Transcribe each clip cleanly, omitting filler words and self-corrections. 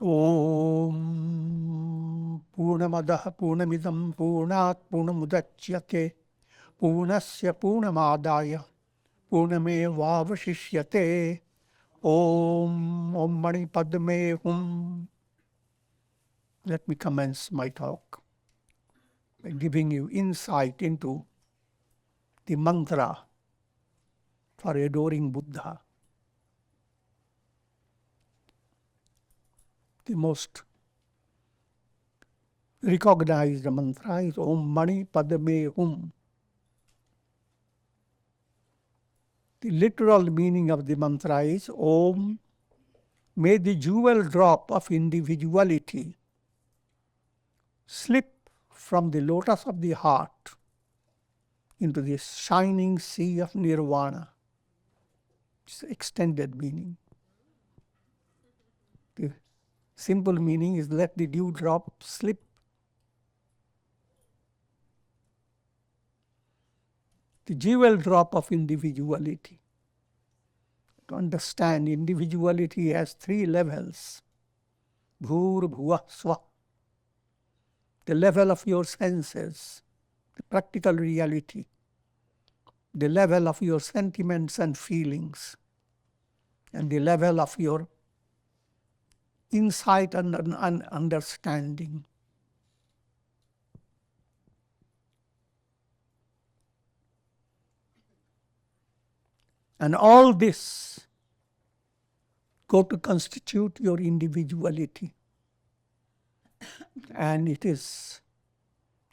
Om Purnamadaha Purnamidam Purnat Purnamudachyate Purnasya Purnamadaya Purnamevavashishyate Om Mani Padme Hum. Let me commence my talk by giving you insight into the mantra for adoring Buddha. The most recognized mantra is Om Mani Padme Hum. The literal meaning of the mantra is Om, may the jewel drop of individuality slip from the lotus of the heart into the shining sea of nirvana. It's extended meaning. The simple meaning is let the dewdrop slip. The jewel drop of individuality. To understand, individuality has 3 levels. Bhur, bhuva, swa. The level of your senses, the practical reality. The level of your sentiments and feelings. And the level of your insight and understanding. And all this go to constitute your individuality. And it is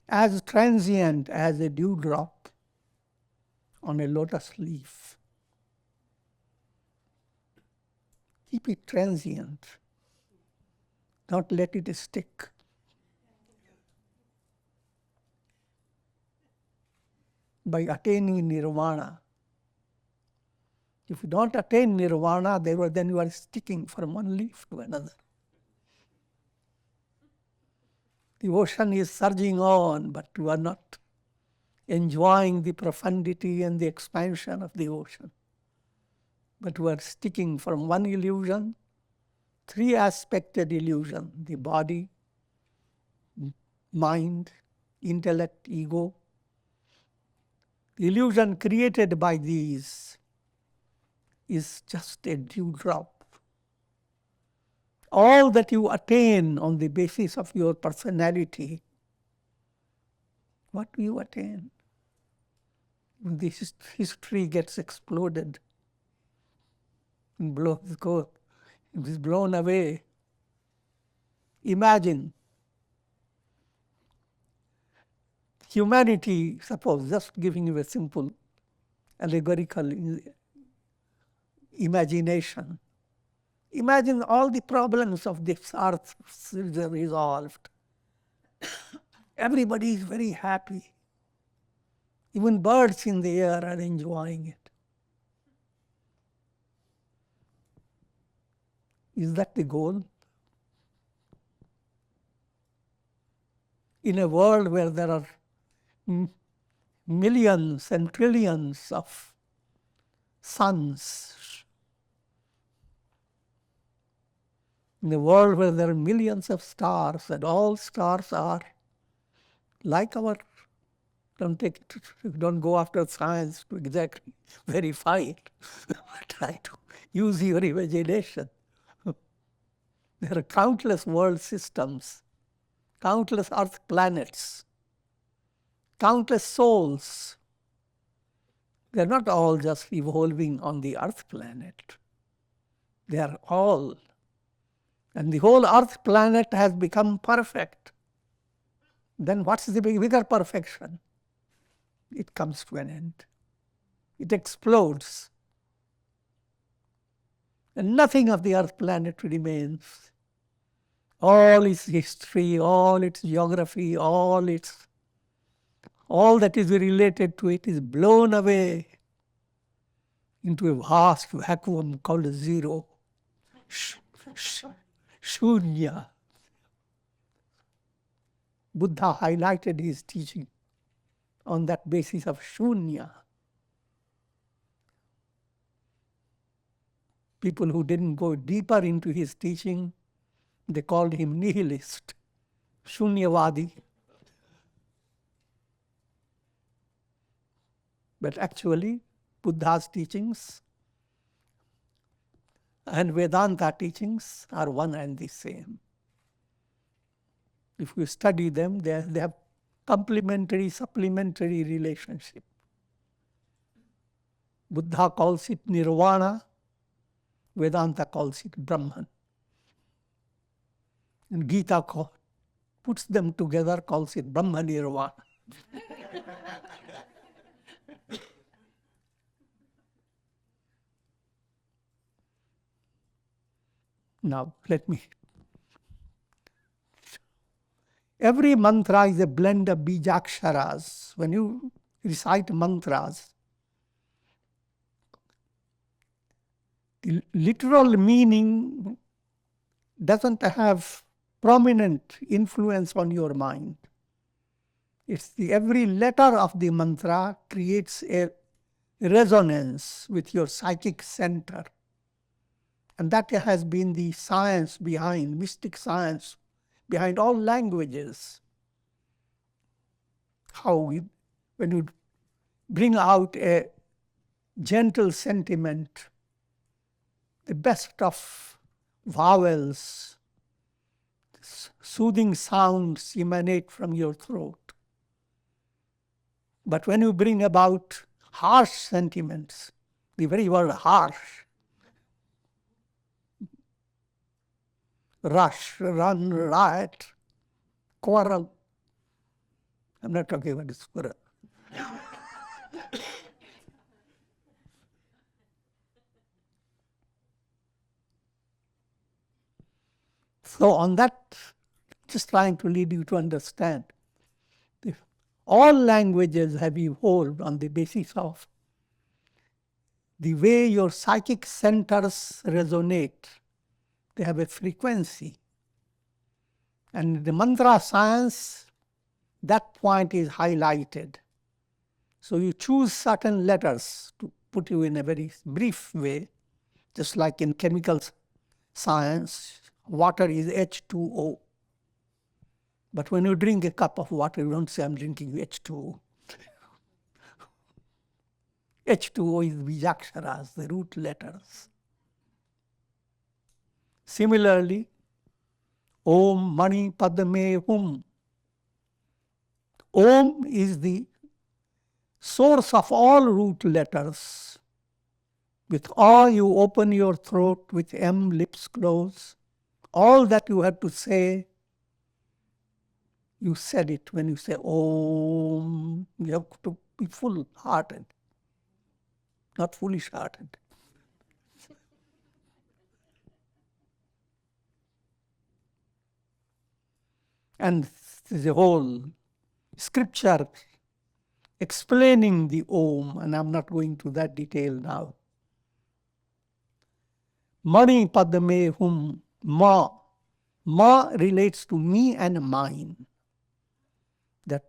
as transient as a dewdrop on a lotus leaf. Keep it transient. Don't let it stick. By attaining nirvana. If you don't attain nirvana, then you are sticking from one leaf to another. The ocean is surging on, but you are not enjoying the profundity and the expansion of the ocean. But you are sticking from one illusion, 3-aspected illusion, the body, mind, intellect, ego. The illusion created by these is just a dewdrop. All that you attain on the basis of your personality, what do you attain? When this history gets exploded, and it is blown away. Imagine humanity, suppose, just giving you a simple allegorical imagination. Imagine all the problems of this earth resolved. Everybody is very happy. Even birds in the air are enjoying it. Is that the goal? In a world where there are millions and trillions of suns, in a world where there are millions of stars, and all stars are like our, don't go after science to exactly verify it. Try to use your imagination. There are countless world systems, countless earth planets, countless souls. They're not all just evolving on the earth planet. They are all. And the whole earth planet has become perfect. Then what's the bigger perfection? It comes to an end. It explodes. And nothing of the earth planet remains. All its history, all its geography, all that is related to it is blown away into a vast vacuum called zero. Shunya. Buddha highlighted his teaching on that basis of shunya. People who didn't go deeper into his teaching They called him nihilist, Shunyavadi. But actually, Buddha's teachings and Vedanta teachings are one and the same. If you study them, they have complementary, supplementary relationship. Buddha calls it nirvana, Vedanta calls it Brahman. And Gita puts them together, calls it Brahma Nirvana. Now, every mantra is a blend of bijaksharas. When you recite mantras, the literal meaning doesn't have prominent influence on your mind. It's every letter of the mantra creates a resonance with your psychic center. And that has been the science behind, mystic science, behind all languages. When you bring out a gentle sentiment, the best of vowels, soothing sounds emanate from your throat. But when you bring about harsh sentiments, the very word harsh, rush, run, riot, quarrel. I'm not talking about this quarrel. So on that, just trying to lead you to understand, all languages have evolved on the basis of the way your psychic centers resonate. They have a frequency. And in the mantra science, that point is highlighted. So you choose certain letters to put you in a very brief way, just like in chemical science, water is H2O. But when you drink a cup of water, you don't say, I'm drinking H2O. H2O is bijaksharas, the root letters. Similarly, Om Mani Padme Hum. Om is the source of all root letters. With all, you open your throat with M, lips closed. All that you have to say, you said it when you say Om. You have to be full-hearted, not foolish-hearted. And there's a whole scripture explaining the Om, and I'm not going to that detail now. Mani Padme Hum, Ma. Ma relates to me and mine. That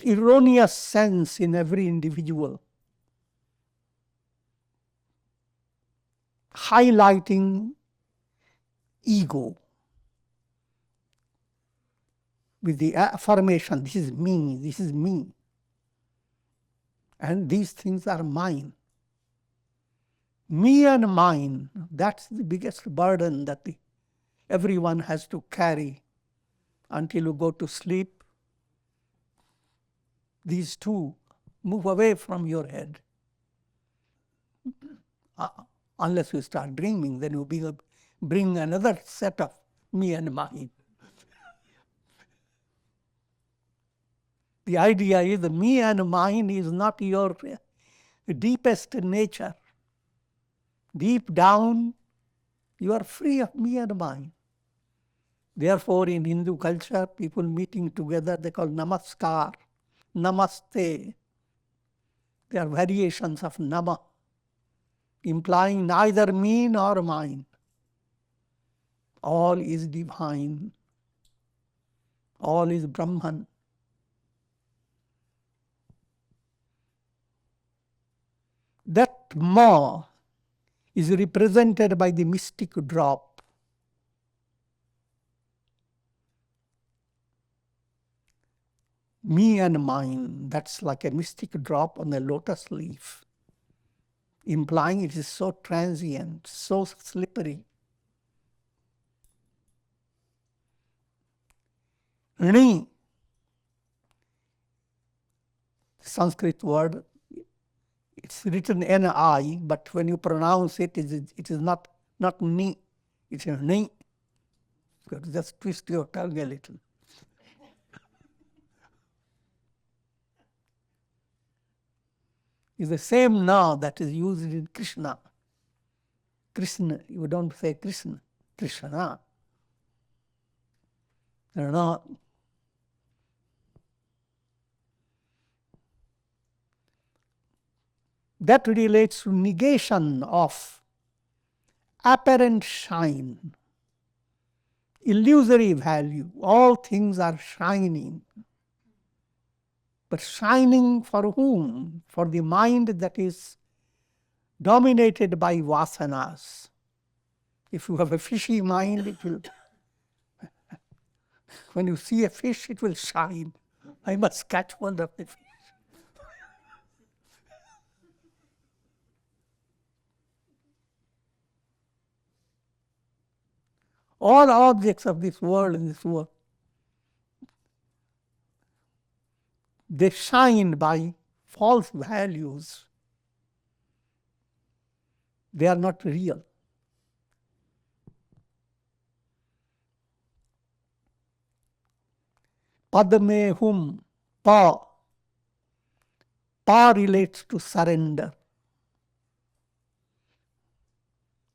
erroneous sense in every individual, highlighting ego with the affirmation, this is me, this is me. And these things are mine. Me and mine, that's the biggest burden that everyone has to carry until you go to sleep. These two move away from your head. Unless you start dreaming, then you bring another set of me and mine. The idea is the me and mine is not your deepest nature. Deep down, you are free of me and mine. Therefore, in Hindu culture, people meeting together, they call namaskar, namaste. They are variations of nama, implying neither me nor mine. All is divine. All is Brahman. That ma is represented by the mystic drop. Me and mine, that's like a mystic drop on a lotus leaf, implying it is so transient, so slippery. Ni, Sanskrit word, it's written Ni, but when you pronounce it, it is not ni, it's ni. Just twist your tongue a little. It's the same na that is used in Krishna. Krishna, you don't say Krishna, Krishna. Na. That relates to negation of apparent shine, illusory value. All things are shining. But shining for whom? For the mind that is dominated by vasanas. If you have a fishy mind, it will, when you see a fish, it will shine. I must catch one of the fish. All objects of this world and this world, they shine by false values. They are not real. Padme hum, pa. Pa relates to surrender.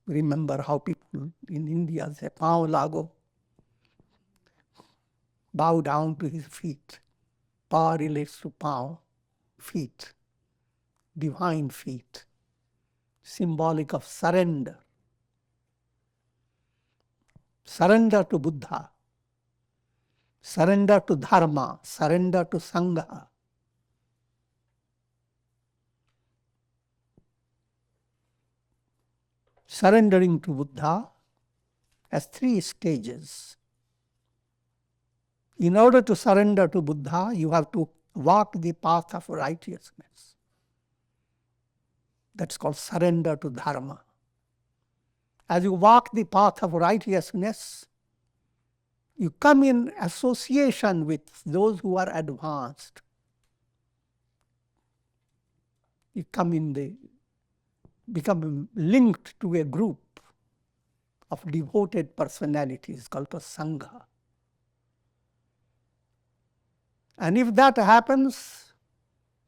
Remember how people in India say, Pao lago, bow down to his feet. Pa relates to Pao, feet, divine feet, symbolic of surrender. Surrender to Buddha, surrender to Dharma, surrender to Sangha. Surrendering to Buddha has 3 stages. In order to surrender to Buddha, you have to walk the path of righteousness. That's called surrender to Dharma. As you walk the path of righteousness, you come in association with those who are advanced. You become linked to a group of devoted personalities called a Sangha. And if that happens,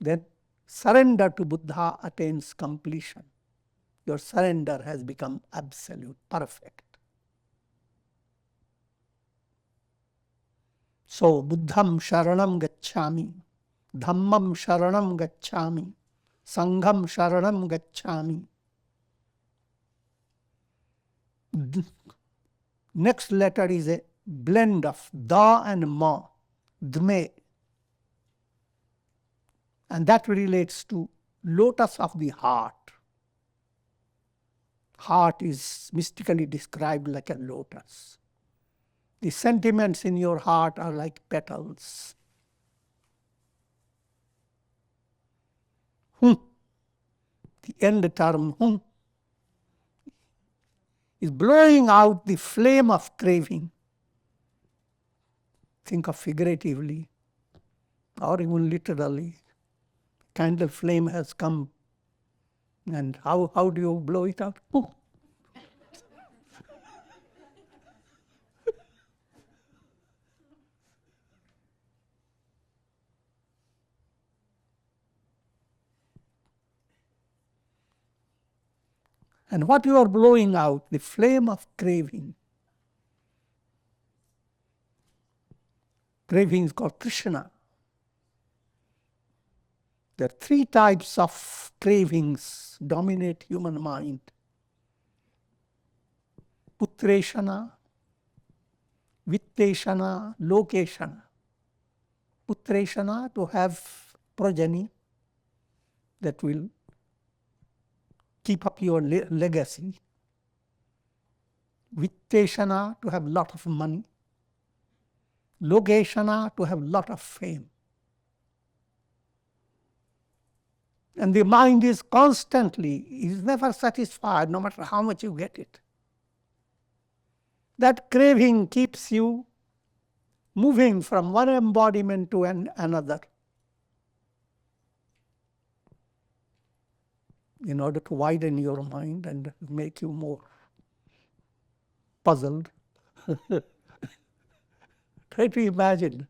then surrender to Buddha attains completion. Your surrender has become absolute, perfect. So, Buddham Sharanam Gacchami, Dhammam Sharanam Gacchami, Sangham Sharanam Gacchami. Next letter is a blend of Da and Ma, Dme. And that relates to lotus of the heart. Heart is mystically described like a lotus. The sentiments in your heart are like petals. The end term, is blowing out the flame of craving. Think of figuratively or even literally. Candle flame has come, and how do you blow it out? And what you are blowing out, the flame of craving. Craving is called Krishna. There are 3 types of cravings dominate human mind. Putreshana, Vitteshana, Lokeshana. Putreshana, to have progeny that will keep up your legacy. Vitteshana, to have lot of money. Lokeshana, to have lot of fame. And the mind is never satisfied, no matter how much you get it. That craving keeps you moving from one embodiment to another, in order to widen your mind and make you more puzzled. Try to imagine,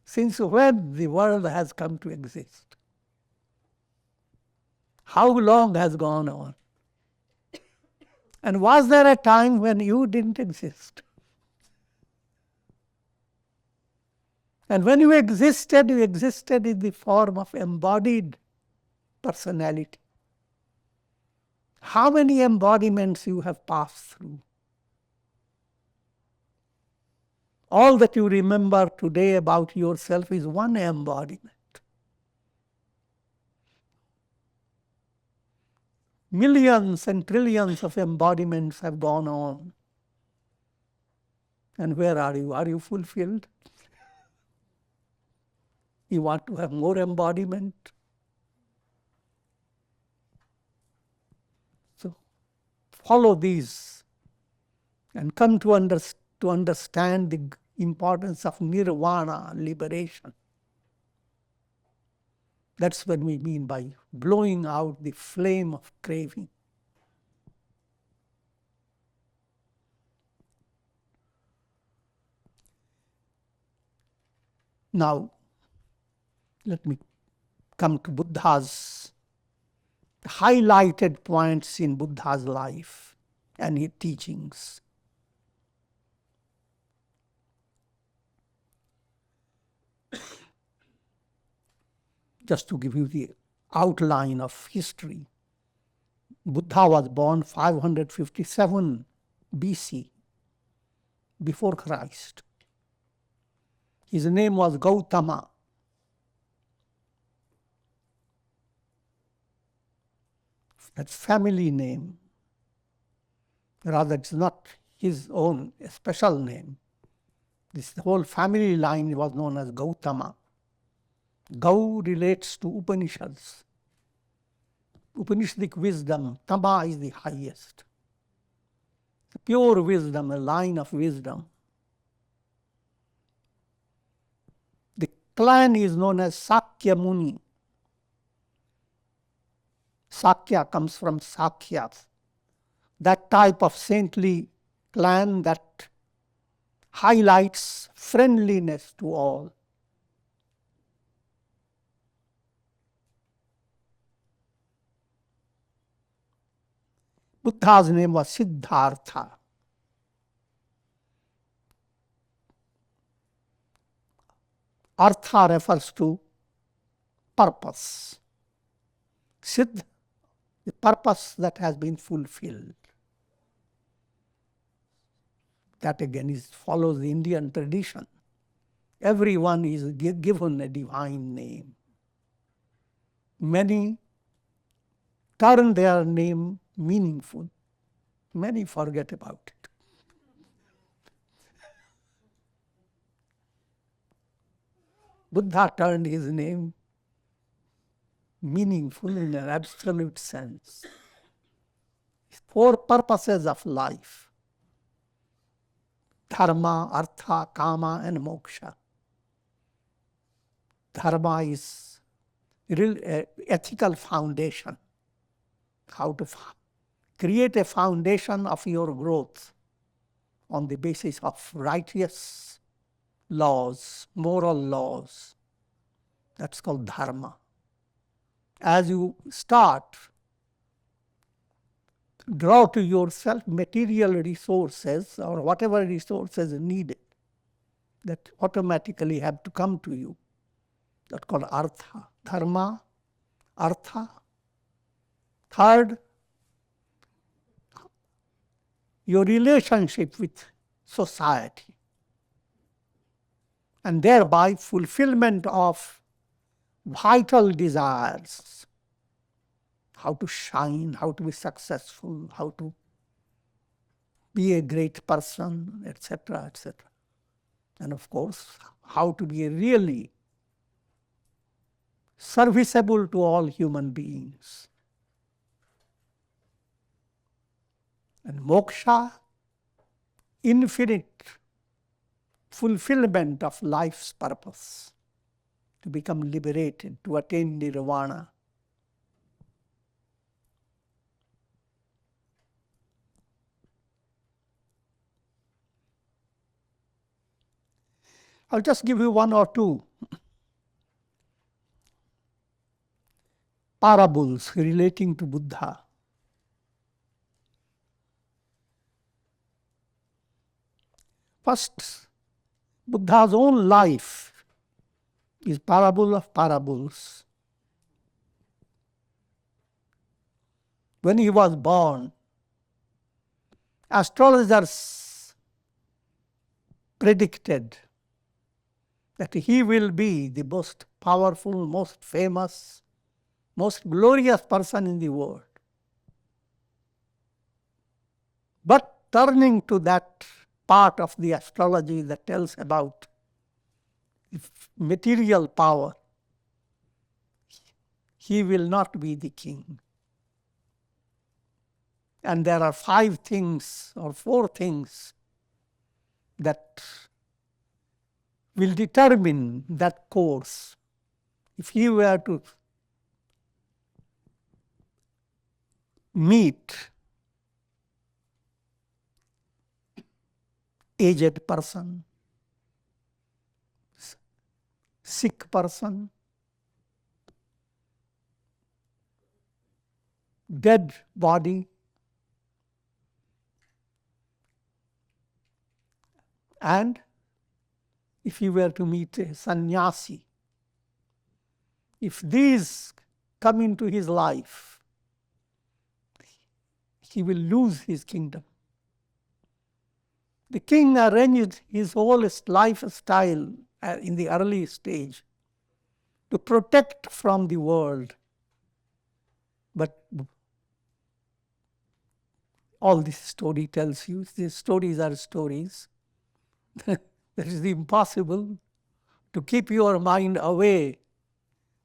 since when the world has come to exist? How long has gone on? And was there a time when you didn't exist? And when you existed in the form of embodied personality. How many embodiments you have passed through? All that you remember today about yourself is one embodiment. Millions and trillions of embodiments have gone on. And where are you? Are you fulfilled? You want to have more embodiment? So follow these and come to understand the importance of nirvana, liberation. That's what we mean by blowing out the flame of craving. Now, let me come to Buddha's highlighted points in Buddha's life and his teachings. Just to give you the outline of history, Buddha was born 557 BC, before Christ. His name was Gautama. That's family name. Rather, it's not his own special name. This whole family line was known as Gautama. Gau relates to Upanishads. Upanishadic wisdom, Tama is the highest. The pure wisdom, a line of wisdom. The clan is known as Sakya Muni. Sakya comes from Sakyas. That type of saintly clan that highlights friendliness to all. Buddha's name was Siddhartha. Artha refers to purpose. Siddh, the purpose that has been fulfilled. That again follows the Indian tradition. Everyone is given a divine name. Many turn their name meaningful. Many forget about it. Buddha turned his name meaningful in an absolute sense. 4 purposes of life: dharma, artha, kama, and moksha. Dharma is real ethical foundation. How to create a foundation of your growth on the basis of righteous laws, moral laws. That's called dharma. As you start, draw to yourself material resources or whatever resources needed that automatically have to come to you. That's called artha. Dharma, artha. Third, your relationship with society, and thereby fulfillment of vital desires. How to shine, how to be successful, how to be a great person, etc., etc. And of course, how to be a really serviceable to all human beings. And moksha, infinite fulfillment of life's purpose, to become liberated, to attain nirvana. I'll just give you one or two parables relating to Buddha. First, Buddha's own life is parable of parables. When he was born, astrologers predicted that he will be the most powerful, most famous, most glorious person in the world. But turning to that part of the astrology that tells about material power, he will not be the king. And there are 5 things or 4 things that will determine that course. If he were to meet aged person, sick person, dead body, and if he were to meet a sannyasi, if these come into his life, he will lose his kingdom. The king arranged his whole lifestyle in the early stage to protect from the world. But all this story tells you, these stories are stories. That it is impossible to keep your mind away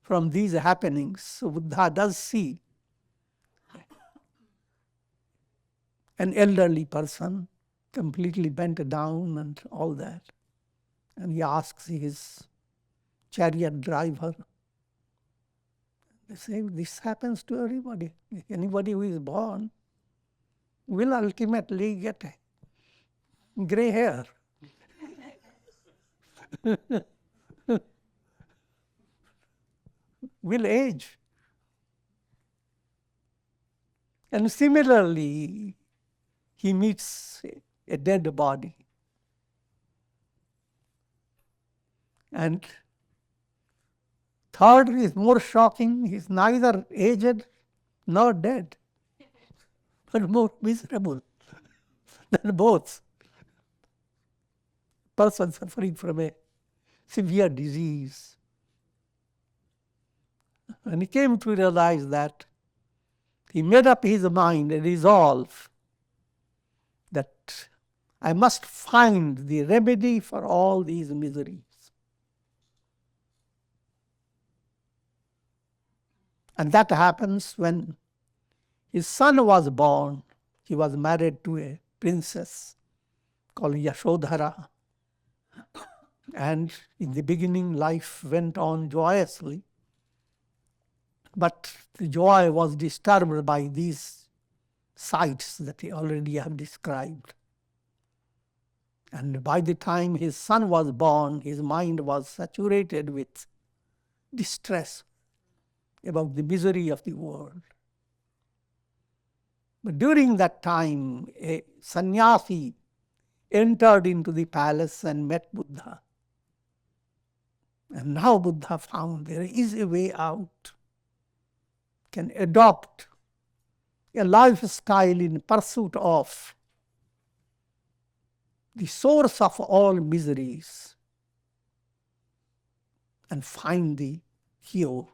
from these happenings. So Buddha does see an elderly person completely bent down and all that. And he asks his chariot driver, they say, this happens to everybody. Anybody who is born will ultimately get gray hair. Will age. And similarly, he meets a dead body. And third is more shocking, he is neither aged nor dead, but more miserable than both. Person suffering from a severe disease. And he came to realize that he made up his mind, a resolve, that I must find the remedy for all these miseries. And that happens when his son was born. He was married to a princess called Yashodhara. And in the beginning, life went on joyously. But the joy was disturbed by these sights that I already have described. And by the time his son was born, his mind was saturated with distress about the misery of the world. But during that time, a sannyasi entered into the palace and met Buddha. And now Buddha found there is a way out, can adopt a lifestyle in pursuit of the source of all miseries and find the cure.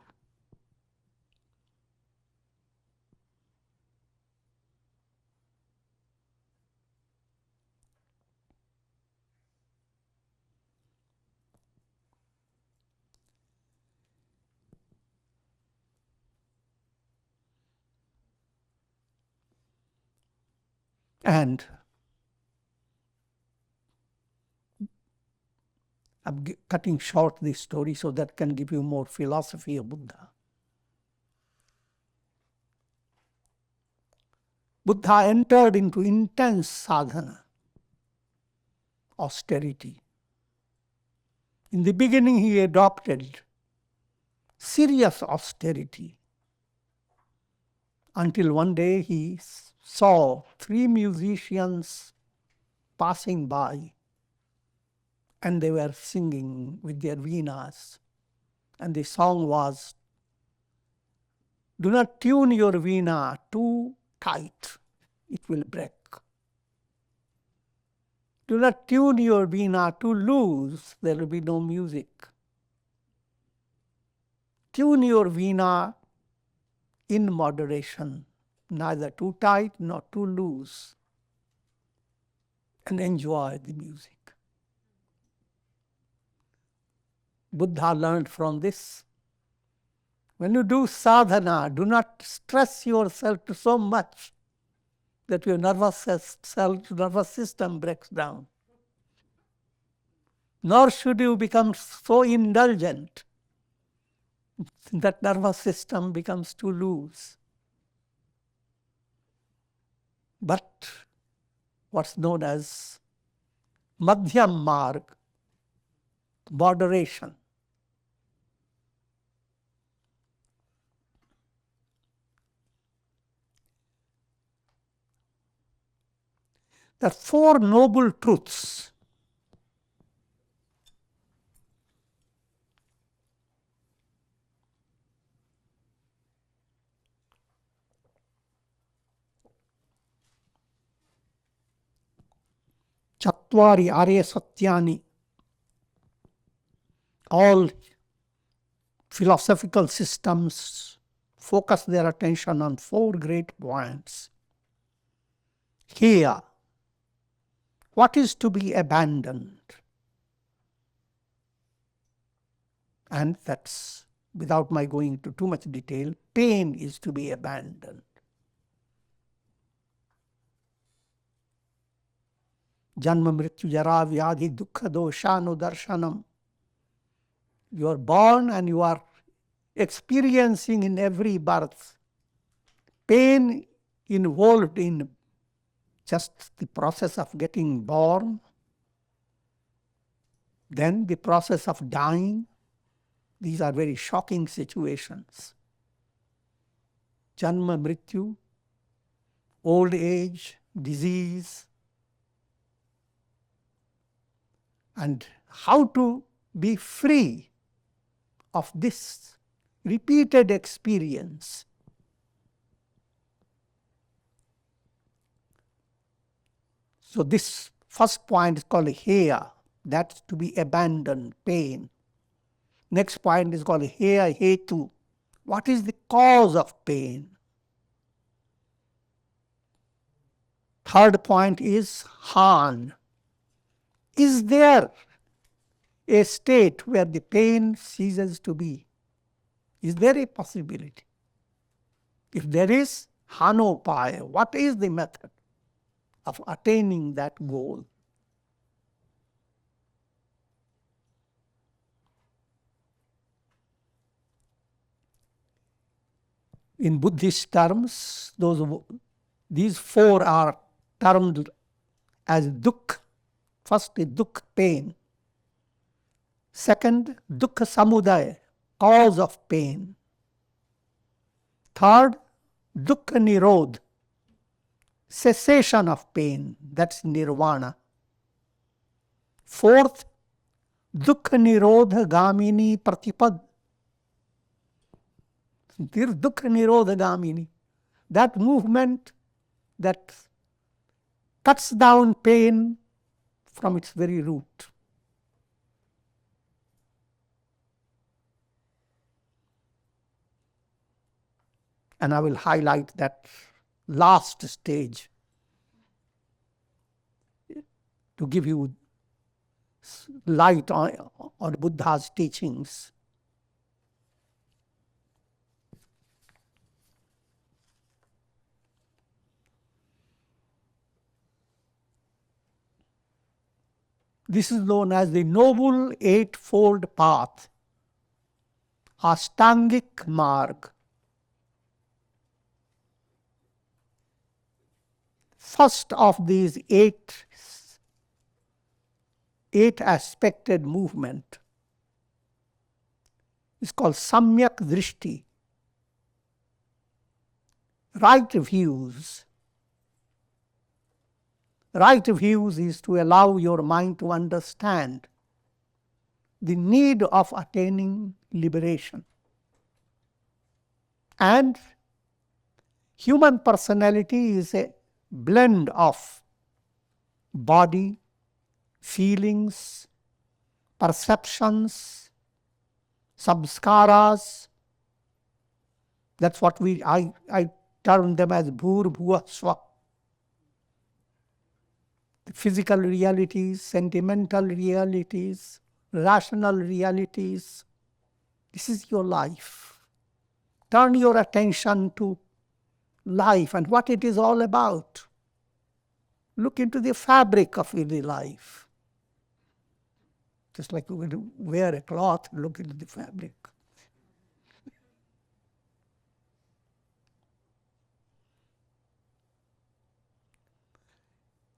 And I'm cutting short this story so that can give you more philosophy of Buddha. Buddha entered into intense sadhana, austerity. In the beginning, he adopted serious austerity until one day he saw 3 musicians passing by, and they were singing with their veenas. And the song was, "Do not tune your veena too tight, it will break. Do not tune your veena too loose, there will be no music. Tune your veena in moderation, neither too tight nor too loose, and enjoy the music." Buddha learned from this. When you do sadhana, do not stress yourself so much that your nervous system breaks down. Nor should you become so indulgent that nervous system becomes too loose. But what's known as madhyam marg, moderation. There are 4 noble truths. Chatvari Arya Satyani. All philosophical systems focus their attention on 4 great points. Here, what is to be abandoned? And that's, without my going into too much detail, pain is to be abandoned. Janma mrityu jara vyadhi dukkha doshanu darshanam. You are born and you are experiencing in every birth pain involved in just the process of getting born, then the process of dying. These are very shocking situations. Janma, mrityu, old age, disease, and how to be free of this repeated experience. So this first point is called heya, that's to be abandoned, pain. Next point is called heya hetu. What is the cause of pain? Third point is han. Is there a state where the pain ceases to be? Is there a possibility? If there is, hanopaya, what is the method of attaining that goal? In Buddhist terms, these 4 are termed as dukkha. First is dukkha, pain. Second, dukkha samudaya, cause of pain. Third, dukkha nirodha, cessation of pain, that's nirvana. Fourth, dukkha nirodha gamini pratipad. Dukkha nirodha gamini, that movement that cuts down pain from its very root. And I will highlight that last stage to give you light on Buddha's teachings. This is known as the Noble Eightfold Path, Ashtangik Marg. First of these eight aspected movement is called Samyak Drishti, right views. Right views is to allow your mind to understand the need of attaining liberation. And human personality is a blend of body, feelings, perceptions, samskaras. That's what I term them as bhur bhuva swa. The physical realities, sentimental realities, rational realities. This is your life. Turn your attention to life and what it is all about. Look into the fabric of the life. Just like when you wear a cloth, look into the fabric.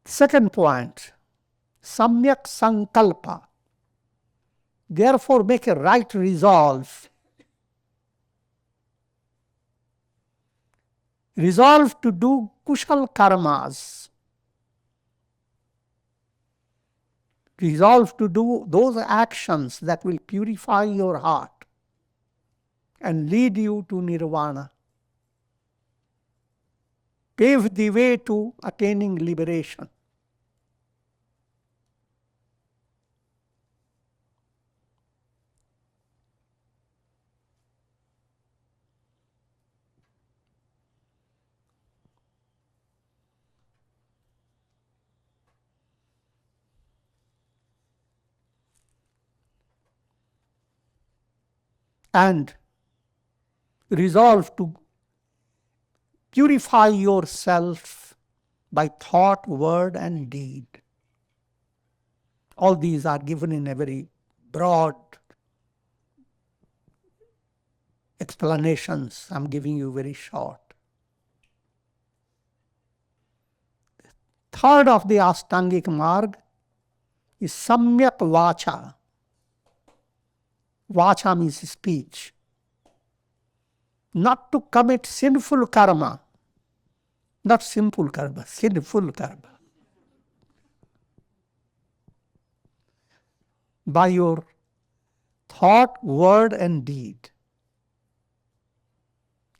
Second point, Samyak Sankalpa. Therefore, make a right resolve. Resolve to do kushal karmas. Resolve to do those actions that will purify your heart and lead you to nirvana. Pave the way to attaining liberation. And resolve to purify yourself by thought, word, and deed. All these are given in a very broad explanations. I'm giving you very short. Third of the Ashtangik Marg is Samyak Vacha. Vacha means speech. Not to commit sinful karma. Not simple karma, sinful karma. By your thought, word, and deed.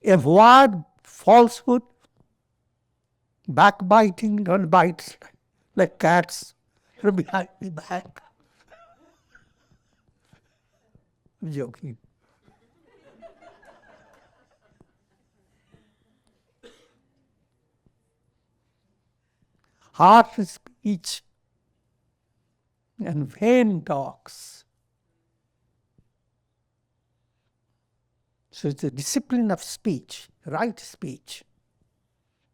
Avoid falsehood, backbiting. Don't bite like cats from behind the back. I'm joking. Harsh speech and vain talks. So it's a discipline of speech, right speech.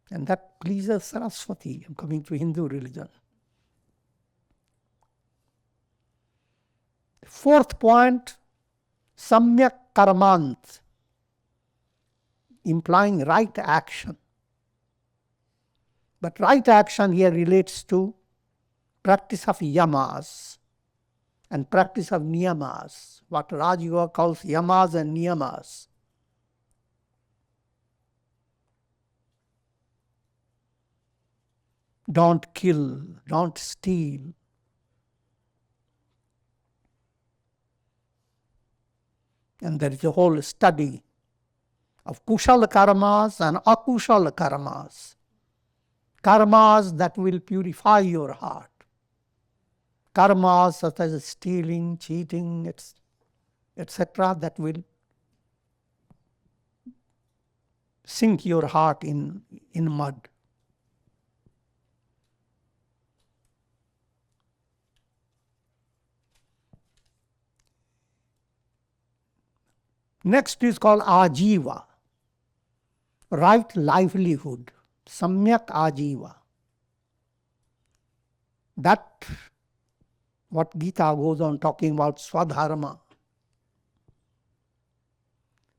And that pleases Saraswati. I'm coming to Hindu religion. Fourth point, Samyak Karmant, implying right action. But right action here relates to practice of yamas and practice of niyamas, what Raj Yoga calls yamas and niyamas. Don't kill, don't steal. And there is a whole study of kushal karmas and akushal karmas. Karmas that will purify your heart. Karmas such as stealing, cheating, etc., that will sink your heart in mud. Next is called Ajiva, right livelihood, Samyak Ajiva. That what Gita goes on talking about swadharma.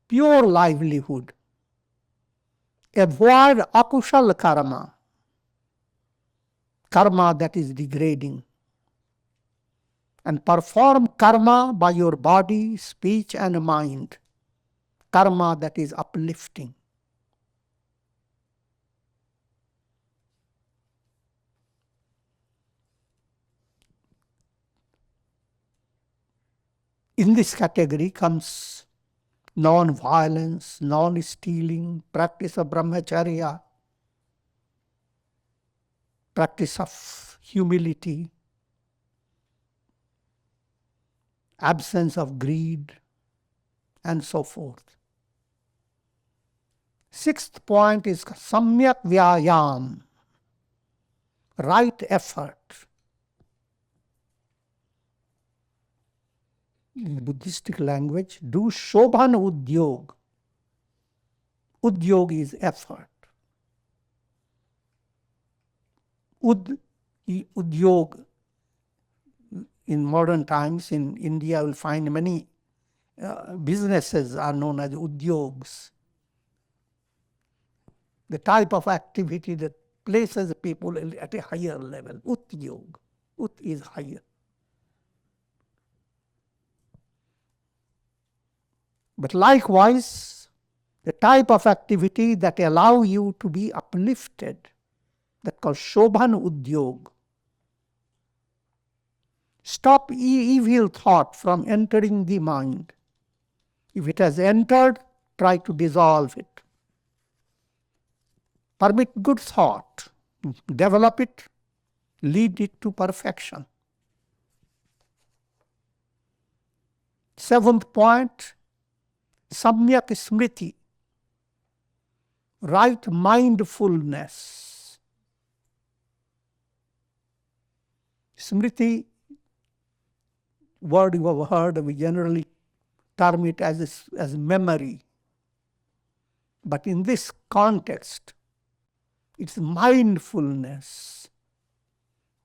Pure livelihood. Avoid akushal karma, karma that is degrading, and perform karma by your body, speech and mind, karma that is uplifting. In this category comes non-violence, non-stealing, practice of brahmacharya, practice of humility, absence of greed, and so forth. Sixth point is samyak vyayam, right effort. In Buddhistic language, do shobhan udyog. Udyog is effort. Udyog, in modern times in India, you will find many businesses are known as udyogs. The type of activity that places people at a higher level. Udyog. Ut is higher. But likewise, the type of activity that allow you to be uplifted, that called shobhan udyog. Stop evil thought from entering the mind. If it has entered, try to dissolve it. Permit good thought, develop it, lead it to perfection. Seventh point, samyak smriti, right mindfulness. Smriti, word you have heard, we generally term it as memory. But in this context, it's mindfulness.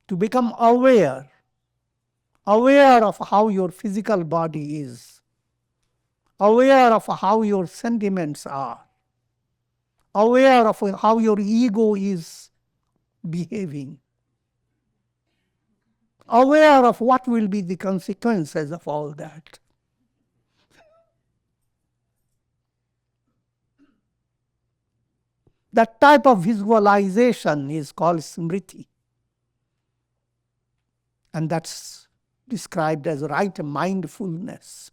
To become aware of how your physical body is, aware of how your sentiments are, aware of how your ego is behaving, aware of what will be the consequences of all that. That type of visualization is called smriti. And that's described as right mindfulness.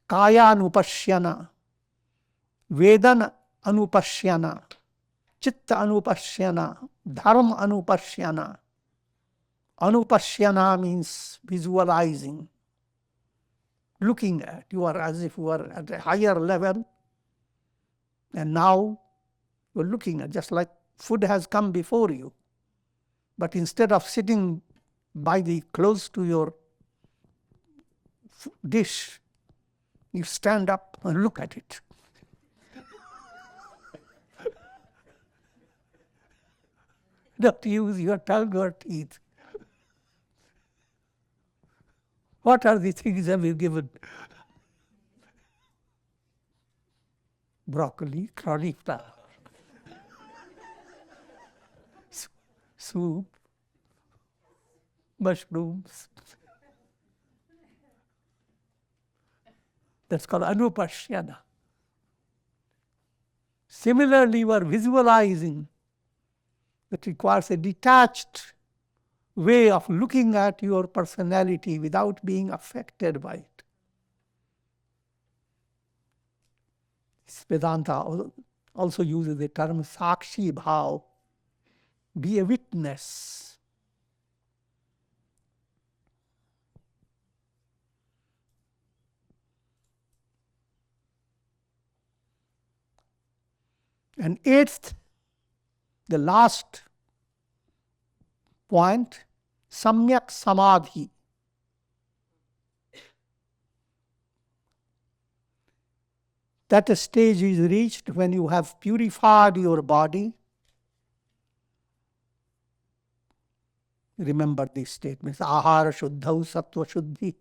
Kaya anupashyana, Vedan anupashyana, Chitta anupashyana, Dharma anupashyana. Anupashyana means visualizing, looking at. You are as if you are at a higher level, and now you are looking at, just like food has come before you. But instead of sitting close to your dish, you stand up and look at it. Don't use your tongue or teeth. What are the things have you given? Broccoli, cauliflower, soup, mushrooms. That's called anupashyana. Similarly, you are visualizing. That requires a detached way of looking at your personality without being affected by it. Vedanta also uses the term sakshi bhav, be a witness. And eighth, the last point, samyak samadhi. That stage is reached when you have purified your body, remember these statements. Ahara shuddhau sattva shuddhi.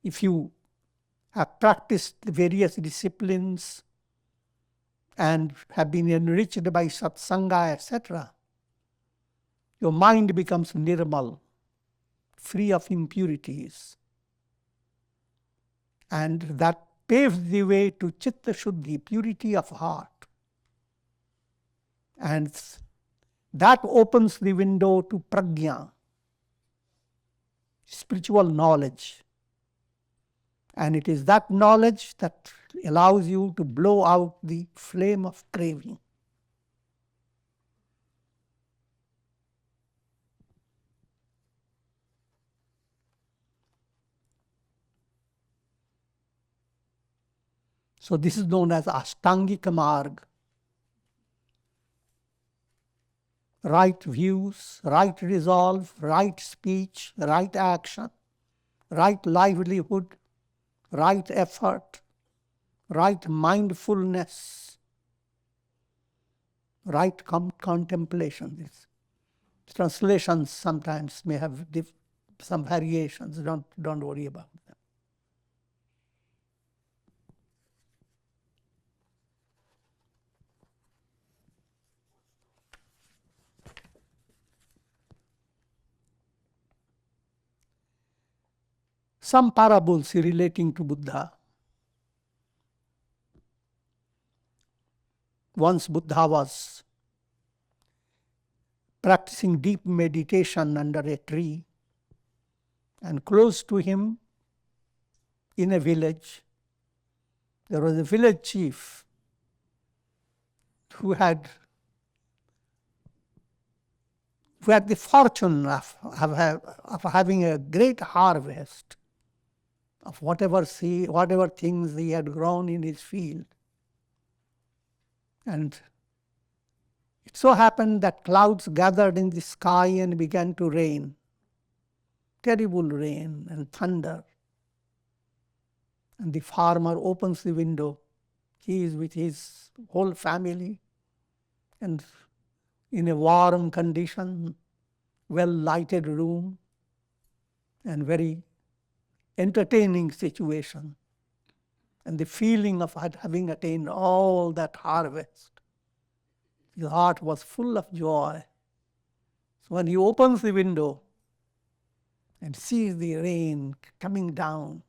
If you have practiced the various disciplines and have been enriched by satsanga, etc., your mind becomes nirmal, free of impurities. And that paves the way to chitta shuddhi, purity of heart. And that opens the window to prajna, spiritual knowledge. And it is that knowledge that allows you to blow out the flame of craving. So this is known as Ashtangika Marg. Right views, right resolve, right speech, right action, right livelihood, right effort, right mindfulness, right contemplation. These translations sometimes may have some variations. Don't worry about them. Some parables relating to Buddha. Once Buddha was practicing deep meditation under a tree, and close to him, in a village, there was a village chief who had the fortune of having a great harvest of whatever things he had grown in his field. And it so happened that clouds gathered in the sky and began to rain. Terrible rain and thunder. And the farmer opens the window. He is with his whole family and in a warm condition, well-lighted room, and very entertaining situation. And the feeling of having attained all that harvest. His heart was full of joy. So when he opens the window and sees the rain coming down,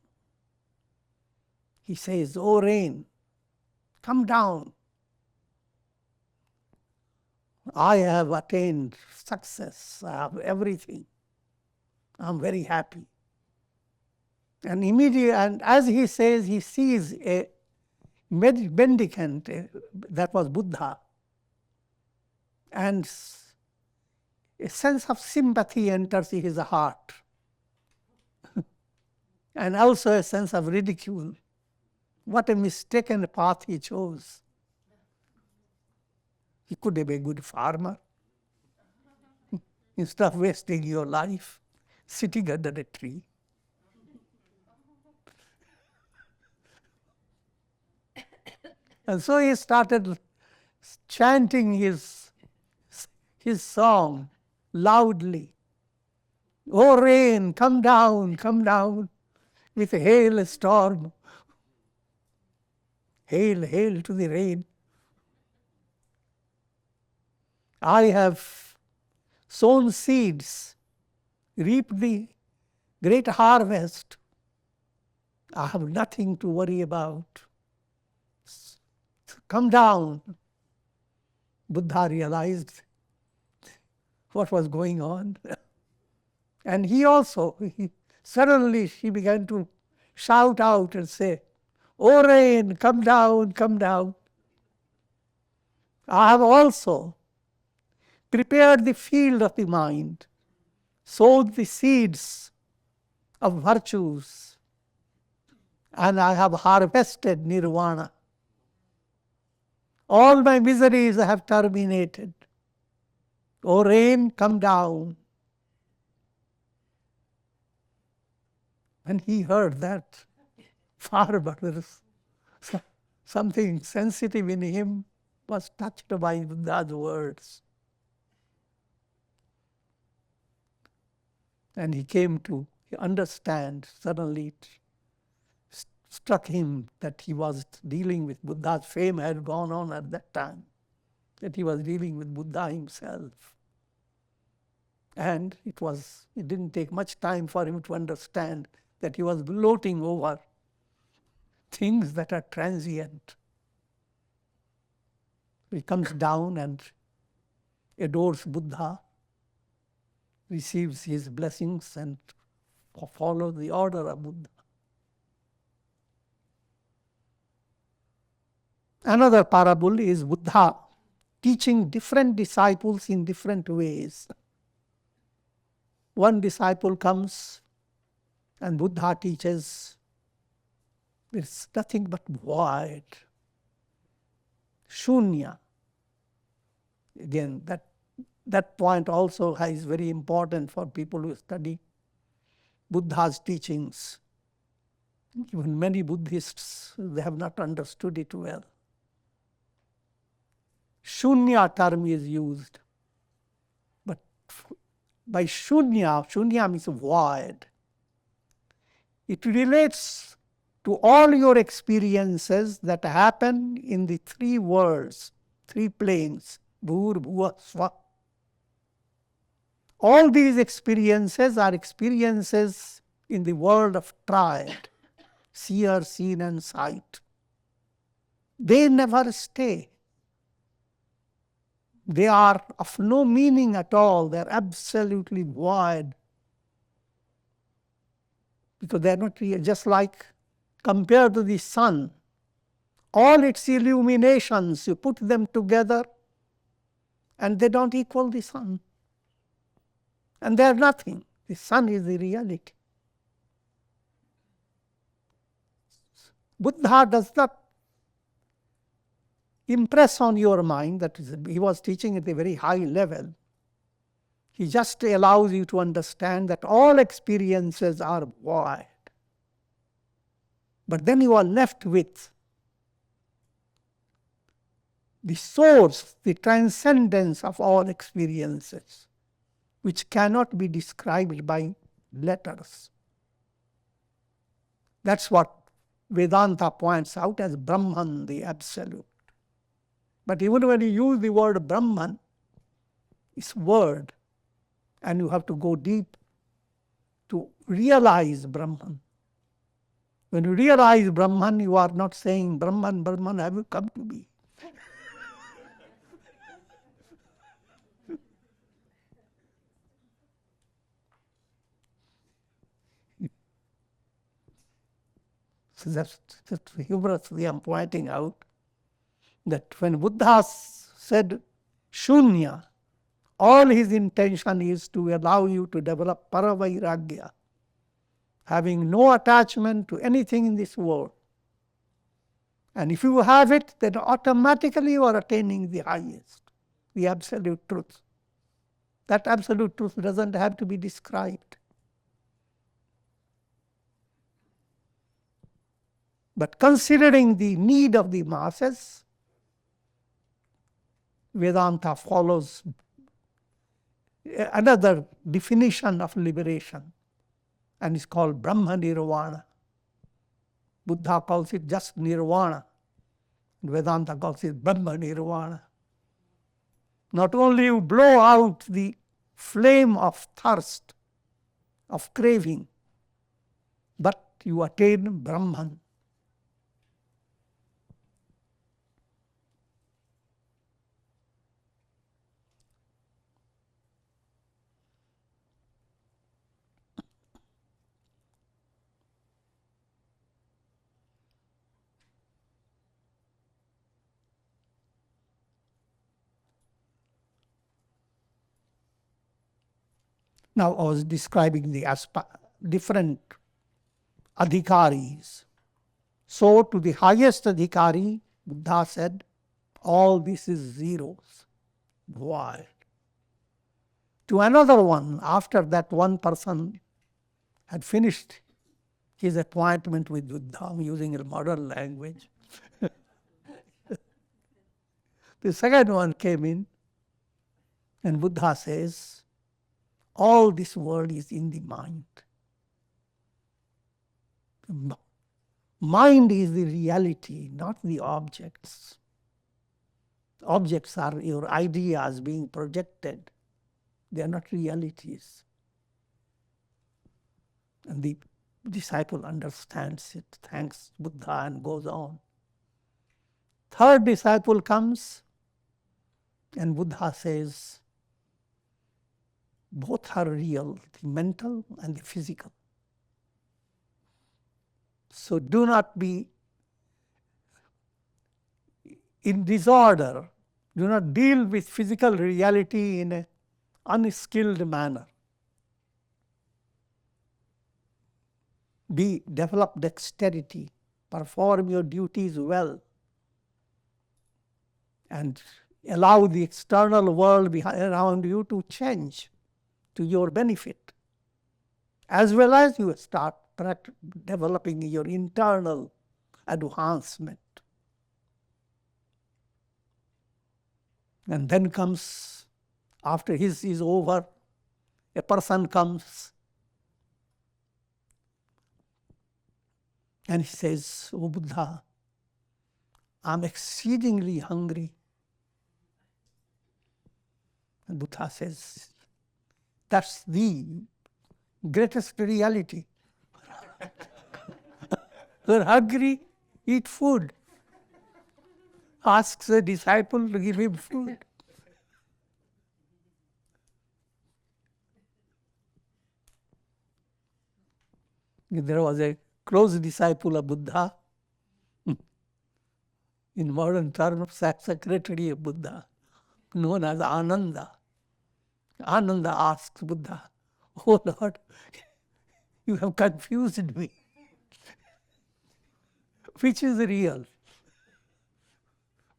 he says, "Oh rain, come down. I have attained success. I have everything. I'm very happy." And as he says, he sees a mendicant, that was Buddha, and a sense of sympathy enters his heart, and also a sense of ridicule. What a mistaken path he chose. He could have been a good farmer. Instead of wasting your life sitting under a tree. And so he started chanting his song loudly. "Oh rain, come down with a hailstorm. Hail, hail to the rain. I have sown seeds, reaped the great harvest. I have nothing to worry about. Come down." Buddha realized what was going on. And suddenly he began to shout out and say, "Oh rain, come down, come down. I have also prepared the field of the mind, sowed the seeds of virtues, and I have harvested nirvana. All my miseries have terminated. O rain, come down." When he heard that, farmer, something sensitive in him was touched by Buddha's words. And he came to understand, suddenly it struck him that he was dealing with Buddha's fame had gone on at that time, that he was dealing with Buddha himself. And it didn't take much time for him to understand that he was gloating over things that are transient. He comes down and adores Buddha, receives his blessings and follows the order of Buddha. Another parable is Buddha teaching different disciples in different ways. One disciple comes and Buddha teaches, there's nothing but void, shunya. Again, that point also is very important for people who study Buddha's teachings. Even many Buddhists, they have not understood it well. Shunya term is used. But by shunya means void. It relates to all your experiences that happen in the three worlds, three planes, bhur, bhuva, swa. All these experiences are experiences in the world of triad, seer, seen, and sight. They never stay. They are of no meaning at all. They are absolutely void. Because they are not real. Just like compared to the sun, all its illuminations, you put them together and they don't equal the sun. And they are nothing. The sun is the reality. Buddha does not impress on your mind that he was teaching at a very high level. He just allows you to understand that all experiences are void. But then you are left with the source, the transcendence of all experiences, which cannot be described by letters. That's what Vedanta points out as Brahman, the Absolute. But even when you use the word Brahman, it's word, and you have to go deep to realize Brahman. When you realize Brahman, you are not saying, Brahman, Brahman, have you come to be? So that's humorously I'm pointing out that when Buddha said shunya, all his intention is to allow you to develop paravairagya, having no attachment to anything in this world. And if you have it, then automatically you are attaining the highest, the absolute truth. That absolute truth doesn't have to be described. But considering the need of the masses, Vedanta follows another definition of liberation, and it's called Brahma Nirvana. Buddha calls it just Nirvana. Vedanta calls it Brahma Nirvana. Not only you blow out the flame of thirst, of craving, but you attain Brahman. Now I was describing the different adhikaris. So to the highest adhikari, Buddha said, all this is zeros, void. To another one, after that one person had finished his appointment with Buddha, I'm using a modern language, the second one came in, and Buddha says, All this world is in the mind. Mind is the reality, not the objects. Objects are your ideas being projected. They are not realities. And the disciple understands it, thanks Buddha, and goes on. Third disciple comes, and Buddha says, both are real, the mental and the physical. So do not be in disorder. Do not deal with physical reality in an unskilled manner. Develop dexterity, perform your duties well, and allow the external world around you to change to your benefit, as well as you start developing your internal advancement. And then comes, after his is over, a person comes and he says, "Oh Buddha, I'm exceedingly hungry." And Buddha says, that's the greatest reality. You're hungry, eat food. Asks the disciple to give him food. There was a close disciple of Buddha, in modern terms, secretary of Buddha, known as Ananda. Ananda asks Buddha, "Oh Lord, you have confused me. Which is real?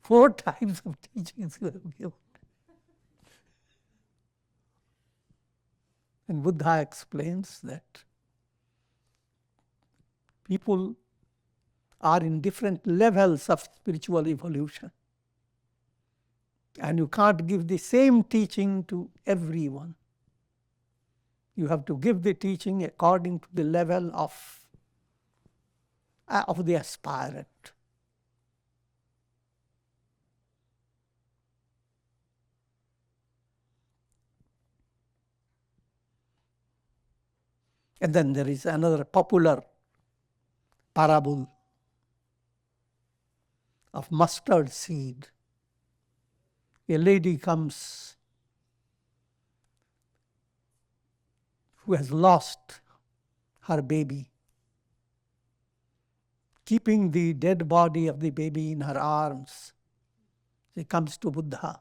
4 times of teachings you have given." And Buddha explains that people are in different levels of spiritual evolution. And you can't give the same teaching to everyone. You have to give the teaching according to the level of the aspirant. And then there is another popular parable of mustard seed. A lady comes who has lost her baby, keeping the dead body of the baby in her arms. She comes to Buddha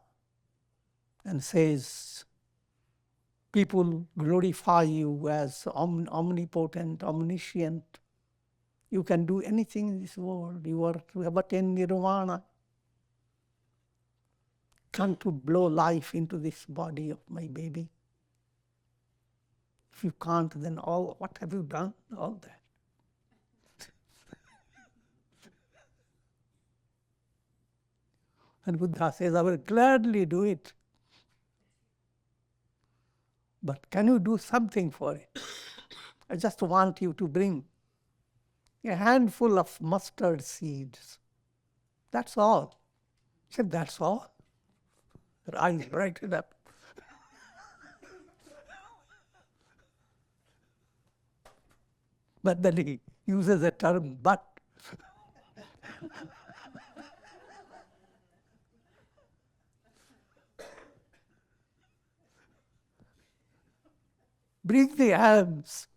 and says, "People glorify you as omnipotent, omniscient. You can do anything in this world. You are to have attained nirvana. Come to blow life into this body of my baby. If you can't, then what have you done? All that." And Buddha says, "I will gladly do it. But can you do something for it? I just want you to bring a handful of mustard seeds. That's all." He said, "That's all?" Her eyes brightened up. But then he uses the term "but." Bring the alms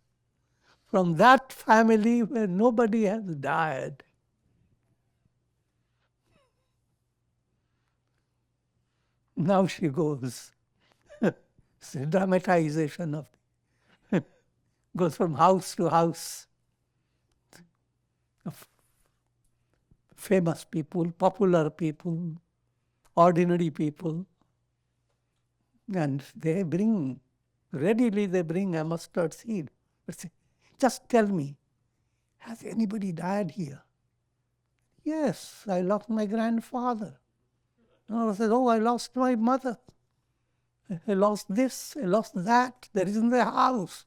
from that family where nobody has died. Now she goes. It's a dramatization of goes from house to house of famous people, popular people, ordinary people, and they bring a mustard seed. But say, "Just tell me, has anybody died here?" "Yes, I lost my grandfather." Another says, "Oh, I lost my mother." I lost this, I lost that, there isn't a house.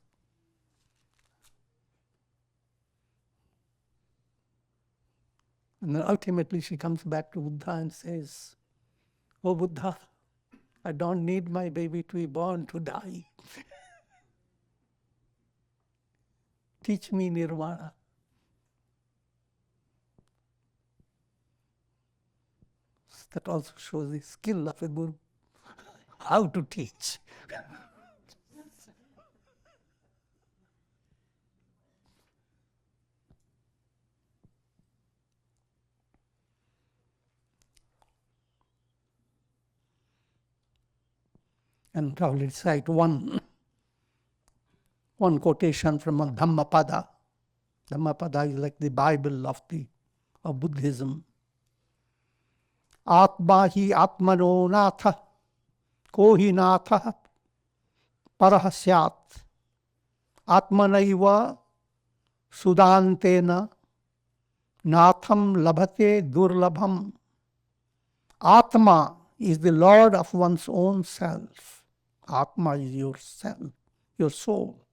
And then ultimately she comes back to Buddha and says, "Oh Buddha, I don't need my baby to be born to die. Teach me nirvana." That also shows the skill of a guru, how to teach. And I'll recite one quotation from a Dhammapada. Dhammapada is like the Bible of Buddhism. Atma hi atmano natha, ko hi natha parah syat, atmanaiva sudantena natham labhate durlabham. Atma is the Lord of one's own self. Atma is your self, your soul.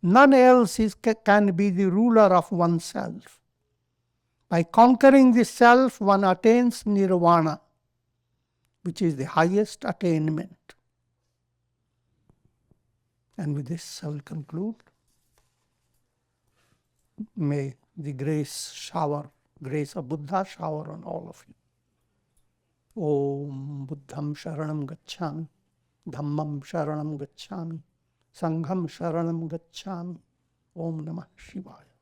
None else can be the ruler of oneself. By conquering the self, one attains nirvana, which is the highest attainment. And with this, I will conclude. May the grace of Buddha shower on all of you. Om Buddham Sharanam Gacchami, Dhammam Sharanam Gacchami, Sangham Sharanam Gacchami. Om Namah Shivaya.